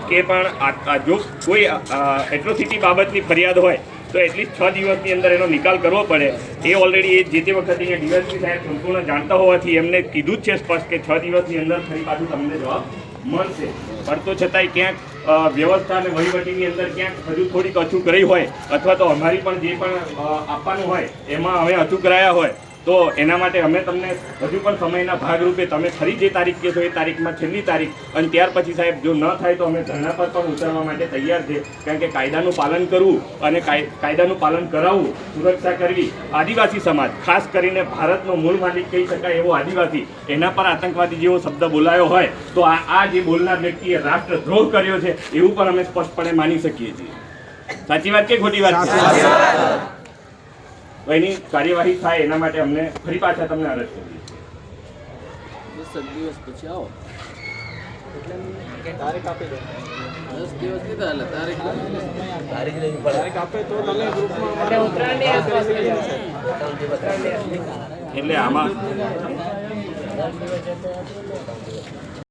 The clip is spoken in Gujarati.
કે પણ જો કોઈ એટ્રોસિટી બાબતની ફરિયાદ હોય તો એટલીસ્ટ 6 દિવસની અંદર એનો નિકાલ કરવો પડે. એ ઓલરેડી એ જે તે વખતે અહીંયા ડીવાયએસપી સાહેબ સંપૂર્ણ જાણતા હોવાથી એમને કીધું જ છે સ્પષ્ટ કે 6 દિવસની અંદર ફરી પાછું તમને જવાબ મળશે. પણ તો છતાંય ક્યાંક વ્યવસ્થા અને વહીવટીની અંદર ક્યાંક હજુ થોડીક અચૂક રહી હોય અથવા તો અમારી પણ જે પણ આપવાનું હોય એમાં અમે અચૂક રહ્યા હોય તો એના માટે અમે તમને હજુ પણ સમયના ભાગરૂપે તમે ફરી જે તારીખ કહેશો એ તારીખમાં છેલ્લી તારીખ અને ત્યાર પછી સાહેબ જો ન થાય તો અમે ધરણા પર પણ ઉતરવા માટે તૈયાર છે. કારણ કે કાયદાનું પાલન કરવું અને કાયદાનું પાલન કરાવવું, સુરક્ષા કરવી, આદિવાસી સમાજ ખાસ કરીને ભારતનો મૂળ માલિક કહી શકાય એવો આદિવાસી એના પર આતંકવાદી જેવો શબ્દ બોલાયો હોય તો આ જે બોલનાર વ્યક્તિએ રાષ્ટ્રદ્રોહ કર્યો છે એવું પણ અમે સ્પષ્ટપણે માની શકીએ છીએ. સાચી વાત કે ખોટી વાત છે? એની કાર્યવાહી થાય એના માટે અમને ફરી પાછા તમને અરજ કરીએ. 10 દિવસ પછી આવો. તારીખ આપી દો. 10 દિવસ કીધા એટલે તારીખ લેવી પડે. તારીખ આપે તો તમે ગ્રુપમાં ઉત્તરાયણની આસપાસ એટલે આમાં